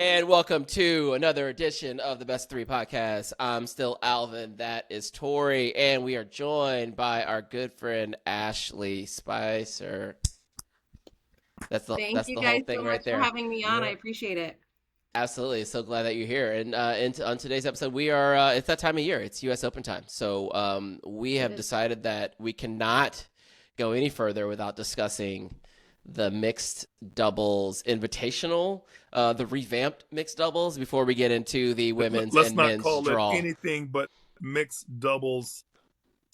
And welcome to another edition of the Best Three Podcast. I'm still Alvin. That is Tori. And we are joined by our good friend Ashley Spicer. That's the Thank you whole guys thing so right much for there. having me on. I appreciate it. Absolutely. So glad that you're here. And on today's episode, we are, it's that time of year. It's US Open time. So we have decided that we cannot go any further without discussing the mixed doubles invitational, the revamped mixed doubles before we get into the women's Let's and not men's call draw. it anything but mixed doubles.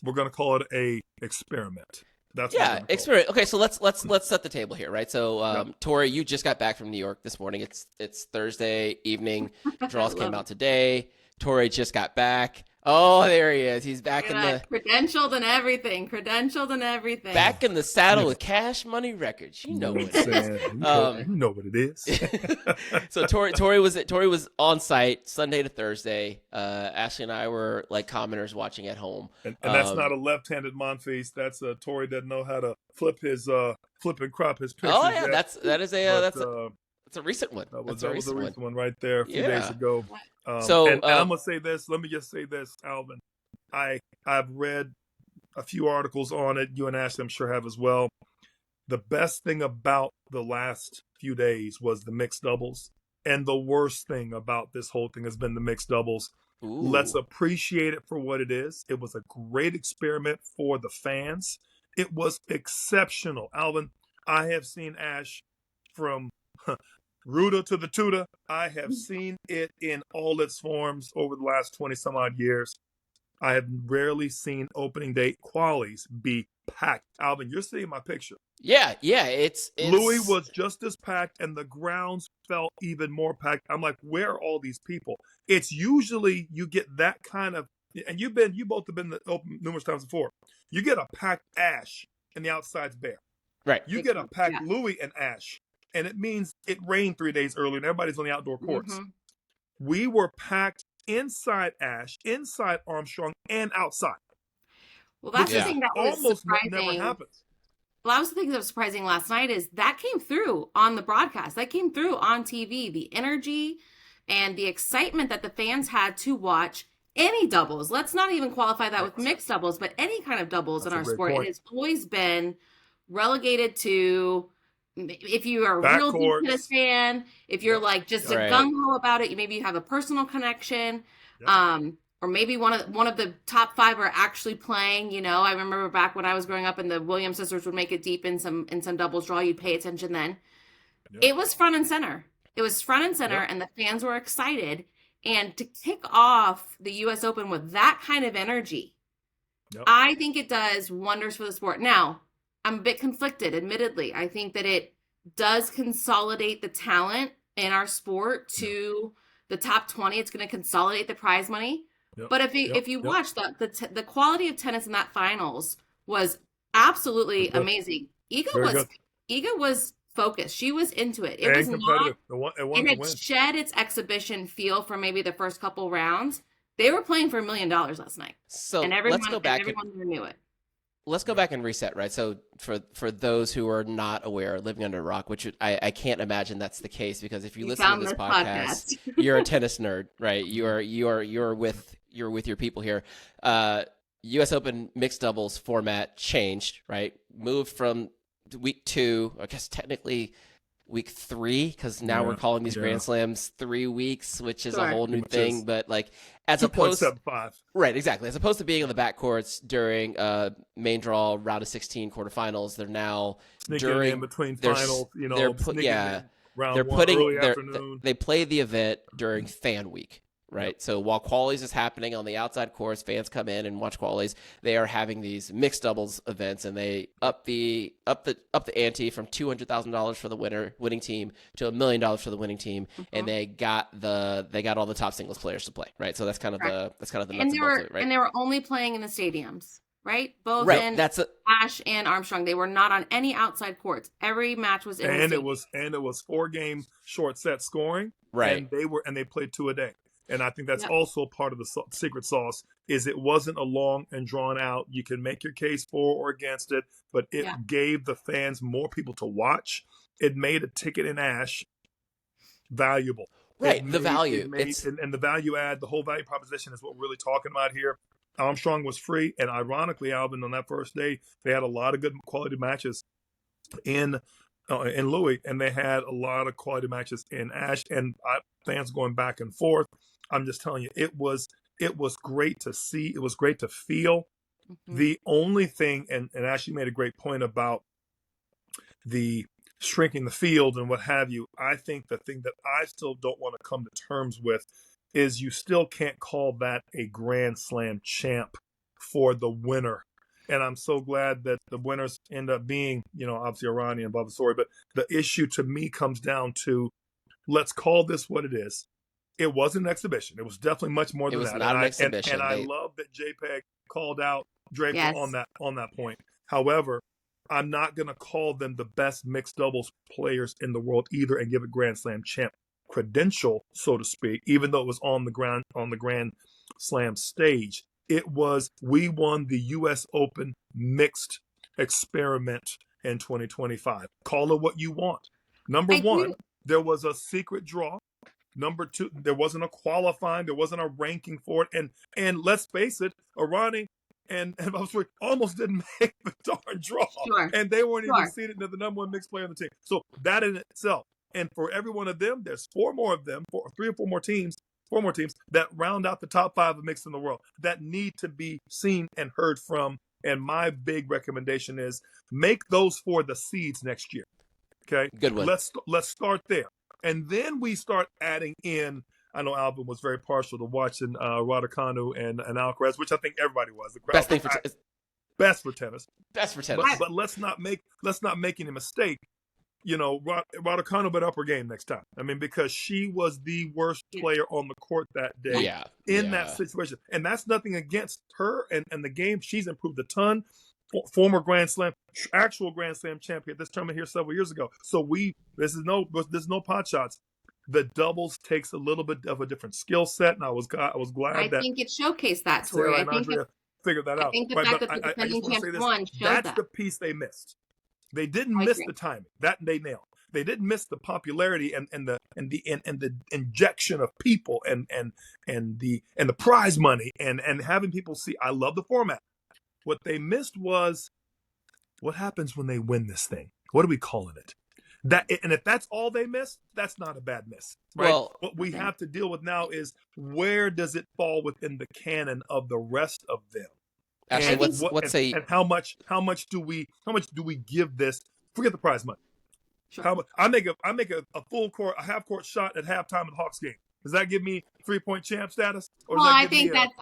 We're going to call it a experiment. That's experiment. Okay, so let's set the table here, right? So, Tori, you just got back from New York this morning. It's Thursday evening. Draws came out today. Tori just got back. Oh, there he is. He's back in the credentialed and everything. Back in the saddle with Cash Money Records. You know what it is. You know what it is. So Tori was on site Sunday to Thursday. Ashley and I were like commenters watching at home. And that's not a left-handed Monfils. That's Tori doesn't know how to flip and crop his pictures. Oh yeah, that's a recent one. That was a recent one right there a few days ago. And I'm gonna say this. Let me just say this, Alvin. I've read a few articles on it. You and Ashley, I'm sure, have as well. The best thing about the last few days was the mixed doubles, and the worst thing about this whole thing has been the mixed doubles. Ooh. Let's appreciate it for what it is. It was a great experiment for the fans. It was exceptional, Alvin. I have seen Ash from Ruta to the Tuta. I have seen it in all its forms over the last 20 some odd years. I have rarely seen opening day qualies be packed. Alvin, you're seeing my picture. Yeah, it's Louis was just as packed, and the grounds felt even more packed. I'm like, where are all these people? It's usually you get that kind of, and you both have been to the Open numerous times before. You get a packed Ash, and the outside's bare. Right. You get a packed Louis and Ash, and it means it rained 3 days earlier, and everybody's on the outdoor courts. Mm-hmm. We were packed inside Ash, inside Armstrong, and outside. Well, that's the thing that was almost surprising. Never happens. Well, that was the thing that was surprising last night is that came through on the broadcast. That came through on TV. The energy and the excitement that the fans had to watch any doubles. Let's not even qualify that with mixed doubles, but any kind of doubles in our sport. It has always been relegated to, if you are a real deep tennis fan, if you're like just a gung-ho about it, maybe you have a personal connection. Or maybe one of the top five are actually playing. You know, I remember back when I was growing up and the Williams sisters would make it deep in some doubles draw. You'd pay attention then. Yep. It was front and center. And the fans were excited. And to kick off the U.S. Open with that kind of energy, I think it does wonders for the sport. Now, I'm a bit conflicted, admittedly. I think that it does consolidate the talent in our sport to the top 20. It's going to consolidate the prize money. But if you watch the quality of tennis in that finals was absolutely amazing. Iga was focused. She was into it. It was not. It had shed its exhibition feel for maybe the first couple rounds. They were playing for $1 million last night. So and everyone knew it. Let's go back and reset, right? So for those who are not aware, living under a rock, which I can't imagine that's the case, because if you listen to this podcast, you're a tennis nerd, right? You're with your people here. U.S. Open mixed doubles format changed, right? Moved from week 2, I guess technically week 3, because now we're calling these Grand Slams 3 weeks, which is a whole new thing. But like, as opposed, 2.75, right, exactly, as opposed to being on the backcourts during main draw, round of 16 quarterfinals, they're now sneaking in between finals. You know, they play the event during fan week. Right. So while qualies is happening on the outside course, fans come in and watch qualies. They are having these mixed doubles events, and they up the ante from $200,000 for the winning team to $1 million for the winning team, and they got all the top singles players to play. Right. So that's kind of the nuts and bolts of it, right? And they were only playing in the stadiums, right? Both in Ash and Armstrong. They were not on any outside courts. Every match was in the stadium. It was 4-game short set scoring. Right. And they played 2 a day. And I think that's also part of the secret sauce, is it wasn't a long and drawn out. You can make your case for or against it, but it gave the fans more people to watch. It made a ticket in Ash valuable. Right, the value. And the value add, the whole value proposition is what we're really talking about here. Armstrong was free, and ironically, Alvin, on that first day, they had a lot of good quality matches in Louis, and they had a lot of quality matches in Ash, and fans going back and forth. I'm just telling you, it was great to see. It was great to feel. Mm-hmm. The only thing, and Ashley made a great point about the shrinking the field and what have you. I think the thing that I still don't want to come to terms with is you still can't call that a Grand Slam champ for the winner. And I'm so glad that the winners end up being, obviously Arani and Bubba Story. But the issue to me comes down to, let's call this what it is. It wasn't an exhibition. It was definitely much more than that. It was not an exhibition. And I love that JPEG called out Draper on that point. However, I'm not going to call them the best mixed doubles players in the world either and give a Grand Slam champ credential, so to speak, even though it was on the Grand Slam stage. It was, we won the U.S. Open mixed experiment in 2025. Call it what you want. Number one, there was a secret draw. Number two, there wasn't a qualifying, there wasn't a ranking for it. And let's face it, Arani and Bubba almost didn't make the darn draw. Sure. And they weren't even seated as the number one mixed player on the team. So that in itself. And for every one of them, there's three or four more teams that round out the top 5 of mixed in the world that need to be seen and heard from. And my big recommendation is make those 4 the seeds next year. Okay? Good one. Let's start there. And then we start adding in, I know Alvin was very partial to watching Raducanu and Alcaraz, which I think everybody was. The crowd, best for tennis. But let's not make any mistake. Raducanu better up her game next time. I mean, because she was the worst player on the court that day in that situation. And that's nothing against her and the game. She's improved a ton. Former Grand Slam, actual Grand Slam champion at this tournament here several years ago. So there's no pot shots. The doubles takes a little bit of a different skill set, and I was glad I think it showcased that, Tori. I think Andrea figured that out. I think the fact that the defending champ won showed that's the piece they missed. They didn't miss the timing. That they nailed. They didn't miss the popularity and the injection of people and the prize money and having people see. I love the format. What they missed was what happens when they win this thing. What are we calling it? And if that's all they missed, that's not a bad miss, right? Well, what we have to deal with now is where does it fall within the canon of the rest of them? Actually, and how much do we give this? Forget the prize money. Sure. I make a full court, a half court shot at halftime of the Hawks game. Does that give me 3-point champ status? Or I think that's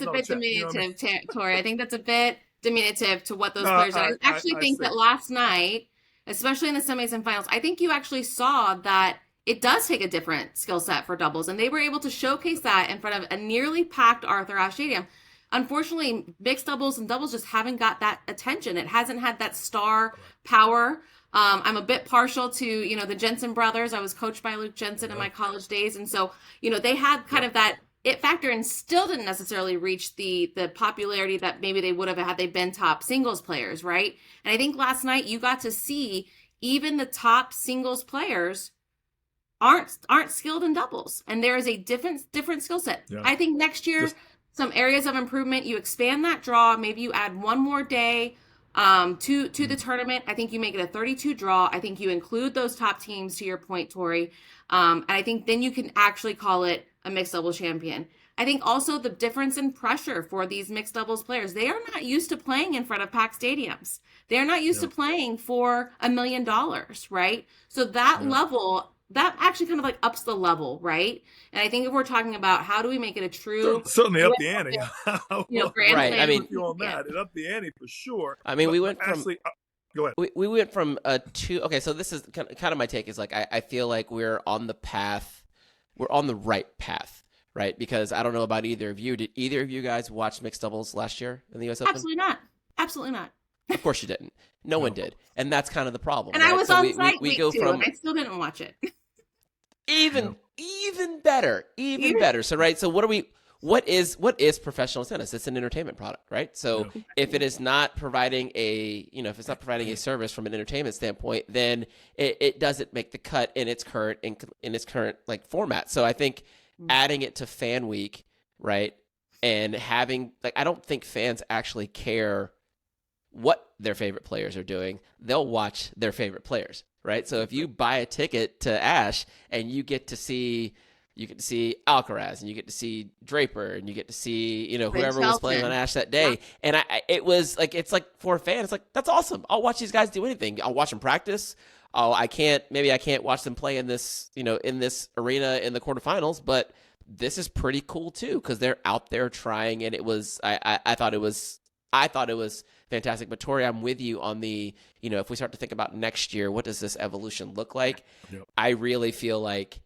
a bit diminutive, Tori. I think that's a bit diminutive to what those players are. I actually think that last night, especially in the semis and finals, I think you actually saw that it does take a different skill set for doubles, and they were able to showcase that in front of a nearly packed Arthur Ashe Stadium. Unfortunately, mixed doubles and doubles just haven't got that attention. It hasn't had that star power. I'm a bit partial to, the Jensen brothers. I was coached by Luke Jensen in my college days. And so, they had kind of that it factor and still didn't necessarily reach the popularity that maybe they would have had they been top singles players, right? And I think last night you got to see even the top singles players aren't skilled in doubles. And there is a different skill set. Yeah. I think next year, some areas of improvement, you expand that draw, maybe you add one more day to the tournament. I think you make it a 32 draw. I think you include those top teams, to your point, Tori. And I think then you can actually call it a mixed doubles champion. I think also the difference in pressure for these mixed doubles players. They are not used to playing in front of packed stadiums. They're not used to playing for $1 million, right? So that level, that actually kind of like ups the level, right? And I think if we're talking about how do we make it a true certainly up the ante, Grand right? Slam, I mean, you on that, it up the ante for sure. I mean, we went from go ahead. We went from two. Okay, so this is kind of my take. Is like I feel like we're on the path. We're on the right path, right? Because I don't know about either of you. Did either of you guys watch mixed doubles last year in the U.S. Open? Absolutely not. Of course you didn't. No one did, and that's kind of the problem. And right? I was on site week 2, and I still didn't watch it. Even better. So right. So what what is professional tennis? It's an entertainment product, right? So if it is not providing if it's not providing a service from an entertainment standpoint, then it doesn't make the cut in its current like format. So I think adding it to Fan Week, right, and having I don't think fans actually care what their favorite players are doing. They'll watch their favorite players, right? So if you buy a ticket to Ash and you get to see Alcaraz, and you get to see Draper, and you get to see, whoever was playing on Ash that day. Yeah. And it was like, it's like for a fan, it's like, that's awesome. I'll watch these guys do anything. I'll watch them practice. Maybe I can't watch them play in this, in this arena in the quarterfinals, but this is pretty cool too, because they're out there trying. And it was, I thought it was fantastic. But Tori, I'm with you on the, if we start to think about next year, what does this evolution look like? Yep. I really feel like,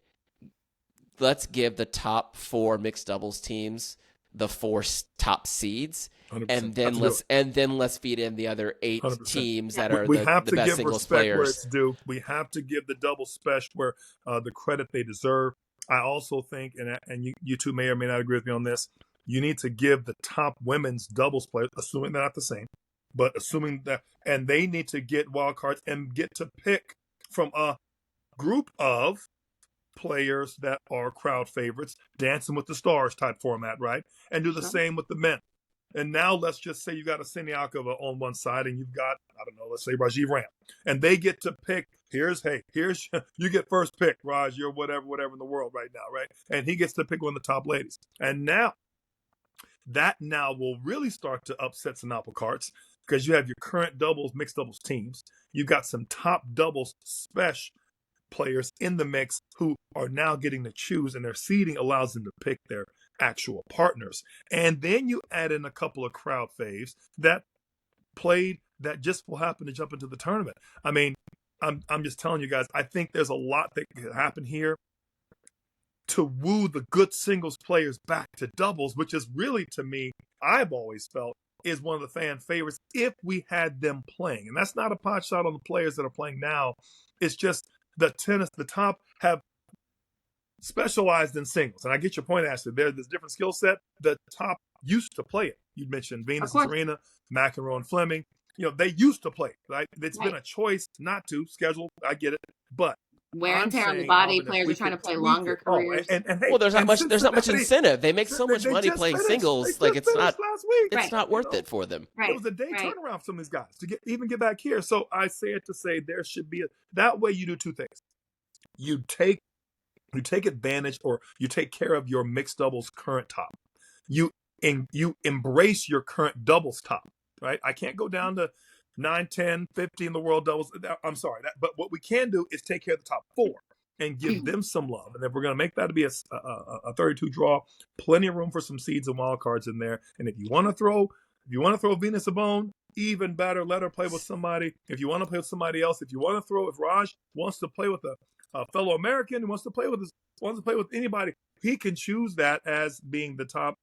let's give the top 4 mixed doubles teams the 4 top seeds, 100%. and then let's feed in the other 8 100%. Teams that are the best singles players. Where it's due. We have to give the double special where the credit they deserve. I also think, and you two may or may not agree with me on this, you need to give the top women's doubles players, assuming they're not the same, but assuming that, and they need to get wild cards and get to pick from a group of players that are crowd favorites, Dancing with the Stars type format, right? And do the same with the men. And now let's just say you got a Siniakova on one side and you've got, I don't know, let's say Rajiv Ram. And they get to pick, here's you get first pick, Raj, you're whatever in the world right now, right? And he gets to pick one of the top ladies. And now, that now will really start to upset some apple carts, because you have your current doubles, mixed doubles teams. You've got some top doubles special players in the mix who are now getting to choose, and their seeding allows them to pick their actual partners. And then you add in a couple of crowd faves that played that just will happen to jump into the tournament. I mean, I'm just telling you guys, I think there's a lot that could happen here to woo the good singles players back to doubles, which is really, to me, I've always felt is one of the fan favorites if we had them playing. And that's not a pot shot on the players that are playing now. It's just the top have specialized in singles. And I get your point, Ashley. There's this different skill set. The top used to play it. You mentioned Venus and Serena, McEnroe and Fleming. They used to play it, right? It's been a choice not to schedule. I get it. But wear and tear on the body. Players are trying to play longer careers. And hey, well, there's not much incentive. They make so much money playing singles. Like it's not worth it for them. Right. It was a day turnaround for some of these guys to get back here. So I say it to say there should be that way. You do 2 things. You take advantage, or you take care of your mixed doubles current top. You embrace your current doubles top, right? I can't go down to 9, 10, 50 in the world doubles. I'm sorry. But what we can do is take care of the top 4 and give them some love. And then we're going to make that to be a 32 draw, plenty of room for some seeds and wild cards in there. And if you want to throw Venus a bone, even better, let her play with somebody. If you want to play with somebody else, if Raj wants to play with a fellow American, wants to play with anybody, he can choose that as being the top,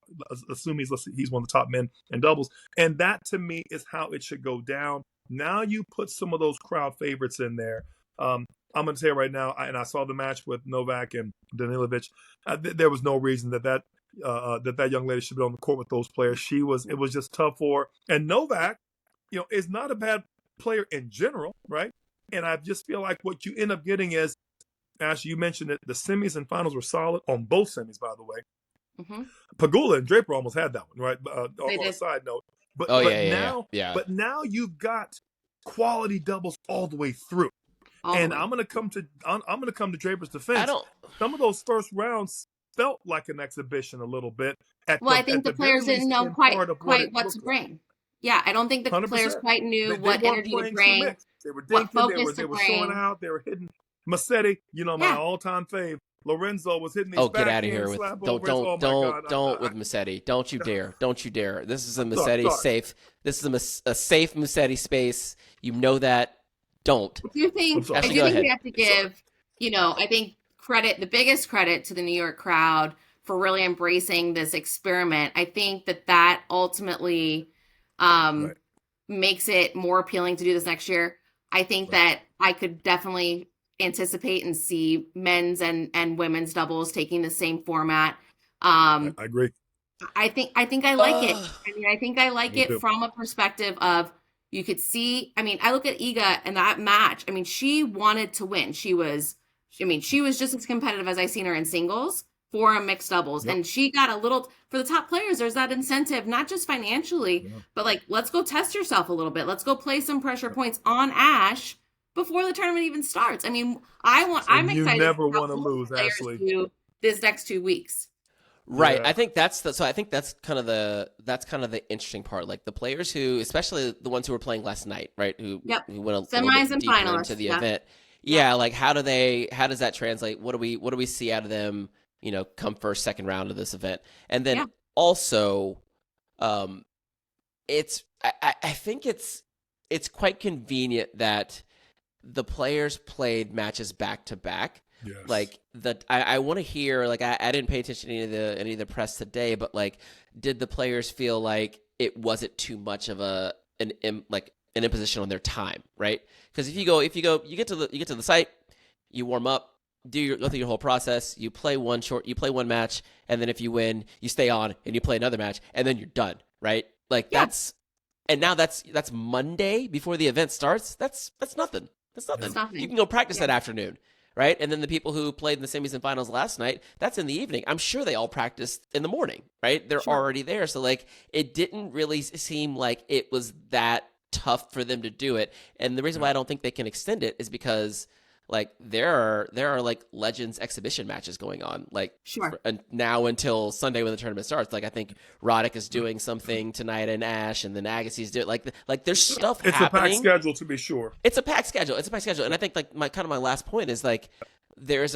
assuming he's one of the top men in doubles. And that, to me, is how it should go down. Now you put some of those crowd favorites in there. I'm going to tell you right now, I saw the match with Novak and Danilovic. There was no reason that young lady should be on the court with those players. It was just tough for her. And Novak, is not a bad player in general, right? And I just feel like what you end up getting is, Ash, you mentioned it, the semis and finals were solid on both semis, by the way. Mm-hmm. Pagula and Draper almost had that one, right? On a side note. But now you've got quality doubles all the way through. And I'm gonna come to Draper's defense. Some of those first rounds felt like an exhibition a little bit. I think the players didn't know quite what to bring. Yeah, I don't think the 100%. Players quite knew what energy to bring. They were dinking, they were showing out, they were hitting. Massetti, my all-time fave. Lorenzo was hitting these get out of here with don't with Massetti. Don't you dare. This is a Massetti safe. This is a safe Massetti space. You know that. Don't. I do think we have to give, I think the biggest credit to the New York crowd for really embracing this experiment. I think that ultimately makes it more appealing to do this next year. I think that I could definitely anticipate and see men's and women's doubles taking the same format. I agree. I think I like it. I mean, I think I like Me it too. from a perspective of you could see. I mean, I look at Iga and that match. I mean, she wanted to win. I mean, she was just as competitive as I seen her in singles for a mixed doubles, Yep. and she got a little for the top players. There's that incentive, not just financially, Yeah. but like let's go test yourself a little bit. Let's go play some pressure Yep. points on Ash before the tournament even starts. I mean, I'm And you excited to never see how want to both lose, players Ashley. do this next 2 weeks. Right. Yeah. I think so I think that's kind of the interesting part. Like the players who, especially the ones who were playing last night, right? Yep. Who went a little Semis bit and deeper into finalists. the Yeah. event. Yeah. Yeah, like how does that translate? What do we see out of them, come first, second round of this event? And then Yeah. also um I think it's quite convenient that the players played matches back to back. Yes. Like I want to hear, like I didn't pay attention to any of the press today, but like did the players feel like it wasn't too much of an imposition on their time, right? Because if you get to the site, you warm up, go through your whole process, you play one match, and then if you win, you stay on and you play another match, and then you're done, right? Like Yeah. that's Monday before the event starts. That's nothing. That's nothing. It's nothing. You can go practice Yeah. that afternoon, right? And then the people who played in the semis and finals last night, that's in the evening. I'm sure they all practiced in the morning, right? They're Sure. already there. So like it didn't really seem like it was that tough for them to do it. And the reason why I don't think they can extend it is because like there are like Legends exhibition matches going on, like Sure. now until Sunday when the tournament starts. Like I think Roddick is doing something tonight in Ash, and then Agassi's doing like there's stuff It's happening. a packed schedule, to be sure. It's a packed schedule. And I think like my last point is like there's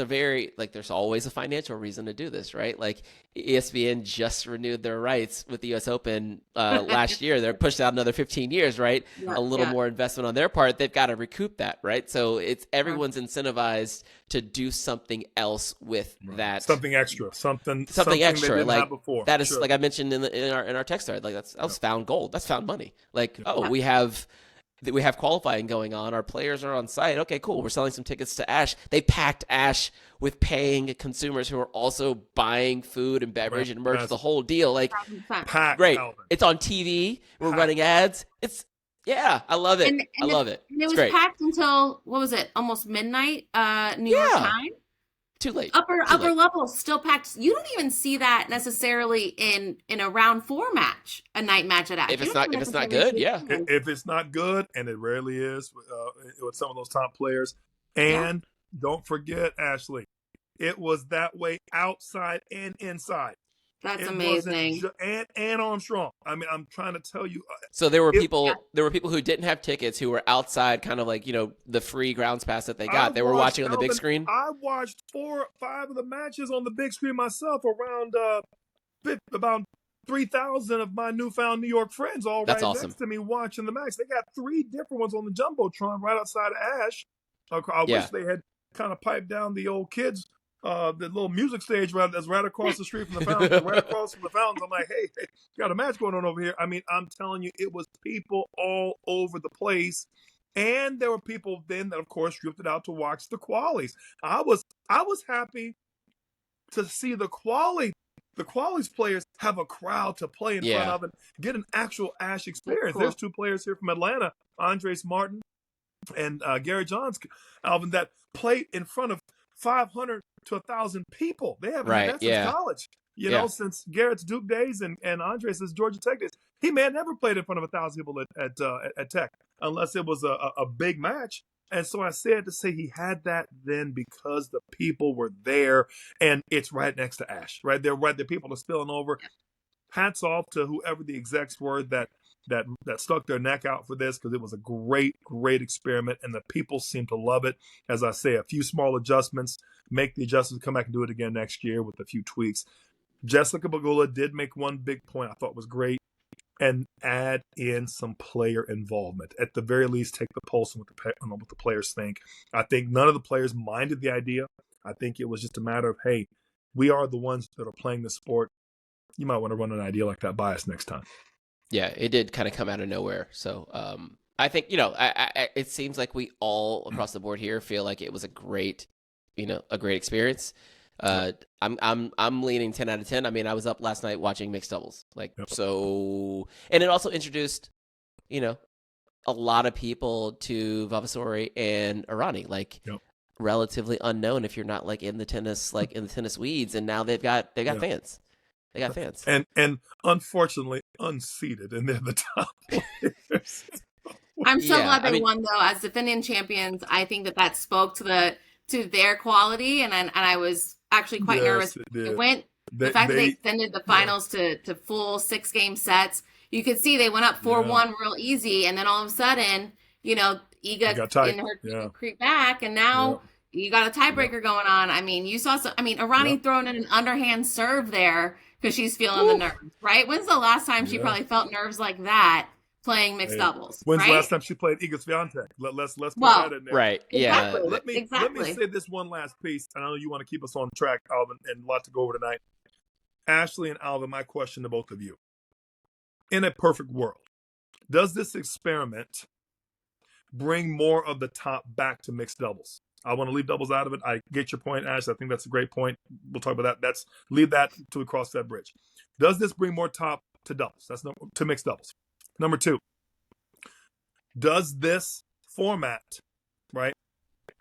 always a financial reason to do this, right? Like ESPN just renewed their rights with the U.S. Open last year. They're pushed out another 15 years, right? Yeah, A little yeah. more investment on their part. They've got to recoup that, right? So it's everyone's incentivized to do something else with that. Something extra. Something Something they extra, didn't like have before. that is Sure. like I mentioned in our text thread. Like that was found gold. That's found money. Like Yeah. we have qualifying going on. Our players are on site. Okay, cool. We're selling some tickets to Ash. They packed Ash with paying consumers who are also buying food and beverage and merch. Yes. The whole deal. Like 100%. Packed, great. Alvin. It's on TV. We're Packed. running ads. I love it. I love it. And it It's was great. packed until what was it? Almost midnight, New York Yeah. time. Too late. Upper Too late. level still packed. You don't even see that necessarily in a round 4 match, a night match at Ash. If You it's don't not necessarily good, see yeah. it. If it's not good, and it rarely is with some of those top players. And don't forget, Ashley, it was that way outside and inside. That's It amazing. wasn't and Armstrong. I mean, I'm trying to tell you. So there were It- people. Yeah. There were people who didn't have tickets who were outside, kind of like the free grounds pass that they got. They were watching on the big screen. I watched 4 or 5 of the matches on the big screen myself. Around about 3,000 of my newfound New York friends all That's right awesome. next to me watching the match. They got 3 different ones on the jumbotron right outside of Ash. I Yeah. wish they had kind of piped down the old kids. The little music stage that's right across the street from the fountains. Right across from the fountains. I'm like, hey, got a match going on over here. I mean, I'm telling you, it was people all over the place. And there were people then that, of course, drifted out to watch the qualies. I was happy to see the qualies players have a crowd to play in front of and get an actual Ash experience. Cool. There's 2 players here from Atlanta, Andres Martin and Gary Johns, Alvin, that played in front of 500 to 1,000 people. They haven't had that since college. You know, since Garrett's Duke days and Andres' Georgia Tech days. He may have never played in front of 1,000 people at Tech unless it was a big match. And so I said to say he had that then because the people were there, and it's right next to Ash, right? They're right. The people are spilling over. Hats off to whoever the execs were that stuck their neck out for this, because it was a great experiment, and the people seem to love it. As I say, a few small adjustments, make the adjustments, come back and do it again next year with a few tweaks. Jessica Bagula did make one big point I thought was great, and add in some player involvement. At the very least, take the pulse on what the players think. I think none of the players minded the idea. I think it was just a matter of, hey, we are the ones that are playing the sport. You might want to run an idea like that by us next time. Yeah, it did kind of come out of nowhere. So I think, it seems like we all across the board here feel like it was a great experience. I'm leaning 10 out of 10. I mean, I was up last night watching mixed doubles. Yep. So, and it also introduced, a lot of people to Vavasori and Arani, Yep. relatively unknown if you're not in the tennis weeds, and now they've got fans. They got fans. And unfortunately unseated, and they're the top players. I'm so glad they won, though. As defending champions, I think that spoke to their quality, and I was actually quite nervous. The fact that they extended the finals to full 6-game sets. You could see they went up 4-1 real easy, and then all of a sudden, Iga in her creep back, and now you got a tiebreaker going on. I mean, you saw Arani throwing in an underhand serve there because she's feeling the nerves, right? When's the last time she probably felt nerves like that playing mixed doubles? When's the last time she played Iga Swiatek? Let's put that in there. Right. Yeah. Exactly. Let me say this one last piece. I know you want to keep us on track, Alvin, and a lot to go over tonight. Ashley and Alvin, my question to both of you. In a perfect world, does this experiment bring more of the top back to mixed doubles? I want to leave doubles out of it. I get your point, Ash. I think that's a great point. We'll talk about that. Leave that till we cross that bridge. Does this bring more top to doubles? To mixed doubles. Number 2, does this format, right,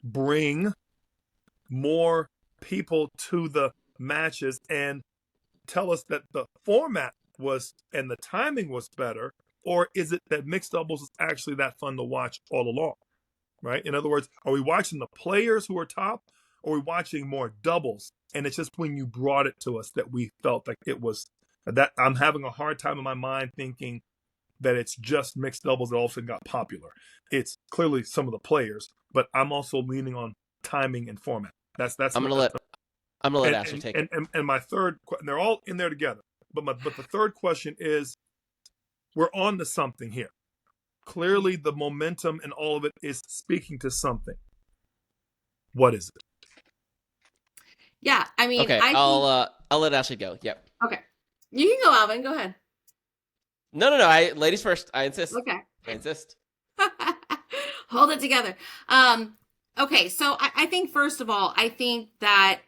bring more people to the matches and tell us that the format and the timing was better, or is it that mixed doubles is actually that fun to watch all along, right? In other words, are we watching the players who are top, or are we watching more doubles? And it's just when you brought it to us that we felt like it was that. I'm having a hard time in my mind thinking that it's just mixed doubles that all of a sudden got popular. It's clearly some of the players, but I'm also leaning on timing and format. I'm gonna let Ashley take it. And my third, they're all in there together. But the third question is, we're on to something here. Clearly, the momentum and all of it is speaking to something. What is it? Yeah, I mean, okay, I'll let Ashley go. Yep. Okay, you can go, Alvin. Go ahead. No. Ladies first. I insist. Okay. I insist. Hold it together. Okay, so I think first of all, I think that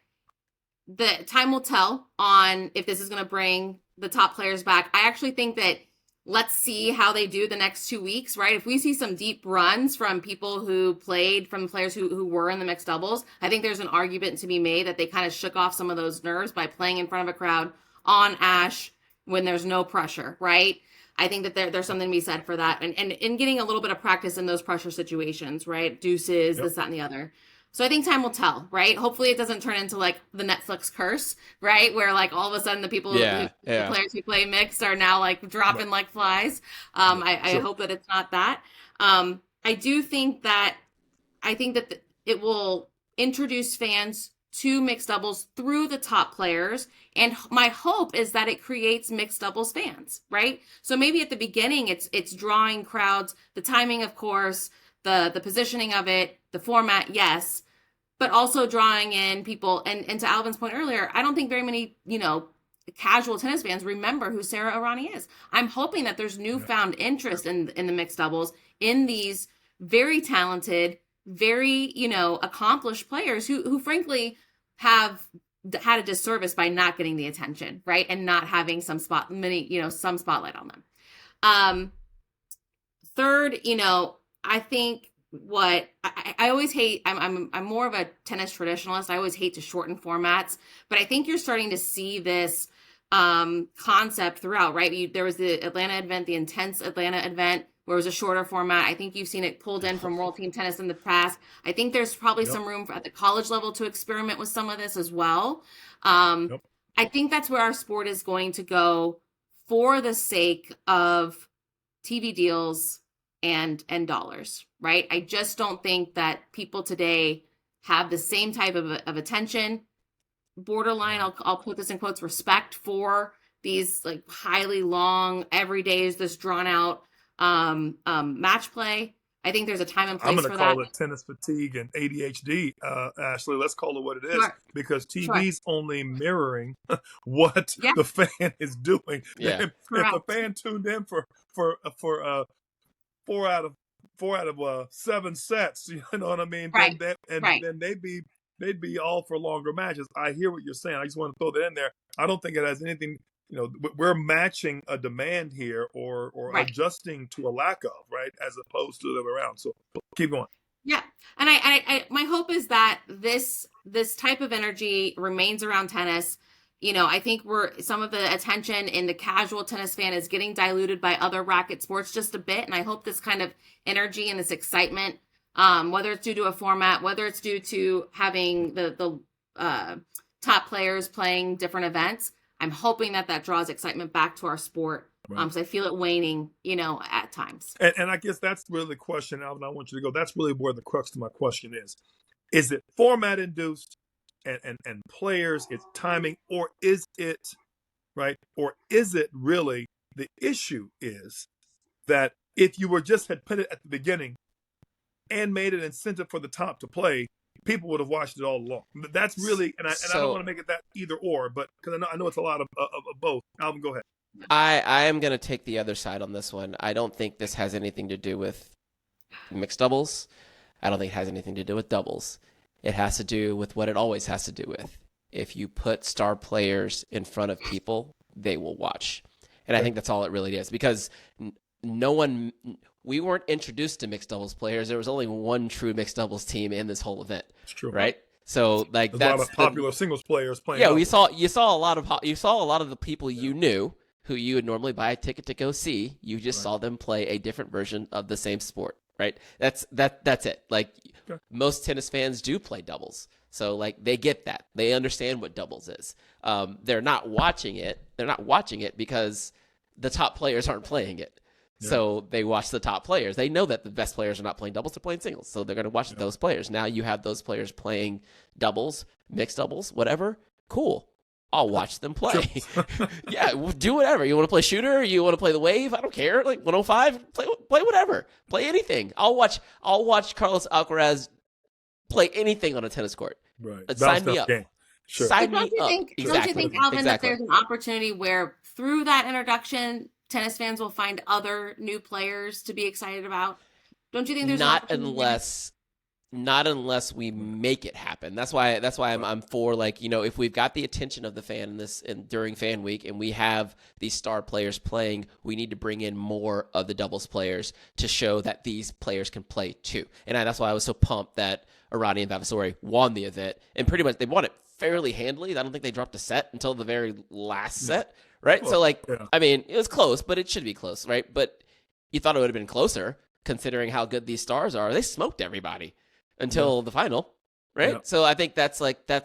the time will tell on if this is going to bring the top players back. I actually think that let's see how they do the next 2 weeks, right? If we see some deep runs from people who played, from players who were in the mixed doubles, I think there's an argument to be made that they kind of shook off some of those nerves by playing in front of a crowd on Ash when there's no pressure, right? I think that there's something to be said for that. And in getting a little bit of practice in those pressure situations, right? Deuces, this, that, and the other. So I think time will tell, right? Hopefully it doesn't turn into the Netflix curse, right? Where all of a sudden the people, the players who play mixed are now dropping like flies. I hope that it's not that. I do think that, it will introduce fans to mixed doubles through the top players. And my hope is that it creates mixed doubles fans, right? So maybe at the beginning, it's drawing crowds, the timing, of course, the positioning of it, the format, yes, but also drawing in people. And to Alvin's point earlier, I don't think very many, casual tennis fans remember who Sarah Arani is. I'm hoping that there's newfound interest in the mixed doubles, in these very talented, very, accomplished players who frankly have had a disservice by not getting the attention, right? And not having some spotlight on them. Third, I think what I always hate, I'm more of a tennis traditionalist. I always hate to shorten formats, but I think you're starting to see this concept throughout, right? There was the Atlanta event, the intense Atlanta event, where it was a shorter format. I think you've seen it pulled in from World Team Tennis in the past. I think there's probably some room at the college level to experiment with some of this as well. I think that's where our sport is going to go for the sake of TV deals and dollars, right? I just don't think that people today have the same type of attention, borderline, I'll put this in quotes, respect for these highly long, every day is this drawn out match play. I think there's a time and place for that. I'm going to call it tennis fatigue and ADHD, Ashley. Let's call it what it is, because TV's only mirroring what the fan is doing. Yeah. If a fan tuned in for 4 out of 7 sets, you know what I mean? Right. Then they'd be they'd be all for longer matches. I hear what you're saying. I just want to throw that in there. I don't think it has anything. We're matching a demand here, or right. adjusting to a lack of, right, as opposed to the other way around. So keep going. Yeah, and I my hope is that this type of energy remains around tennis. I think some of the attention in the casual tennis fan is getting diluted by other racket sports just a bit, and I hope this kind of energy and this excitement, whether it's due to a format, whether it's due to having the top players playing different events, I'm hoping that draws excitement back to our sport. Right. So I feel it waning, at times. And I guess that's really the question, Alvin. I want you to go. That's really where the crux of my question is. Is it format induced and players, it's timing, or is it, right? Or is it really the issue is that if you had put it at the beginning and made an incentive for the top to play, people would have watched it all along. That's really, and I don't want to make it that either or, but because I know it's a lot of both. Alvin, go ahead. I am going to take the other side on this one. I don't think this has anything to do with mixed doubles. I don't think it has anything to do with doubles. It has to do with what it always has to do with. If you put star players in front of people, they will watch. And I think that's all it really is, because we weren't introduced to mixed doubles players. There was only one true mixed doubles team in this whole event. It's true. Right? So there's a lot of popular singles players playing. Yeah, you saw a lot of the people you knew who you would normally buy a ticket to go see. You just saw them play a different version of the same sport, right? That's it. Like, most tennis fans do play doubles. So, like, they get that. They understand what doubles is. They're not watching it. They're not watching it because the top players aren't playing it. Yeah. So they watch the top players. They know that the best players are not playing doubles, they're playing singles. So they're going to watch those players. Now you have those players playing doubles, mixed doubles, whatever. Cool. I'll watch them play. Yeah, do whatever. You want to play shooter? You want to play the wave? I don't care. Like 105, play whatever. Play anything. I'll watch Carlos Alcaraz play anything on a tennis court. Right. Sign me up. Game. Sure. Don't you think, Alvin, that there's an opportunity where through that introduction, tennis fans will find other new players to be excited about? Don't you think there's not unless we make it happen. That's why I'm for, like, if we've got the attention of the fan during fan week and we have these star players playing, we need to bring in more of the doubles players to show that these players can play too. And that's why I was so pumped that Arani and Vavasori won the event, and pretty much they won it fairly handily. I don't think they dropped a set until the very last set, right? Well, so I mean, it was close, but it should be close, right? But you thought it would have been closer considering how good these stars are. They smoked everybody until the final, right? Yeah. So I think that's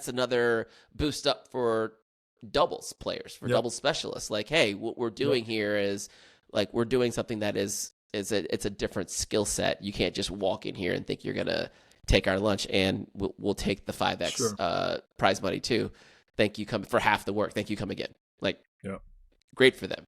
another boost up for doubles players, for doubles specialists. Like, hey, what we're doing here is, like, we're doing something that it's a different skill set. You can't just walk in here and think you're gonna take our lunch and we'll take the 5x prize money too. Thank you, come for half the work. Thank you, come again. Like, great for them.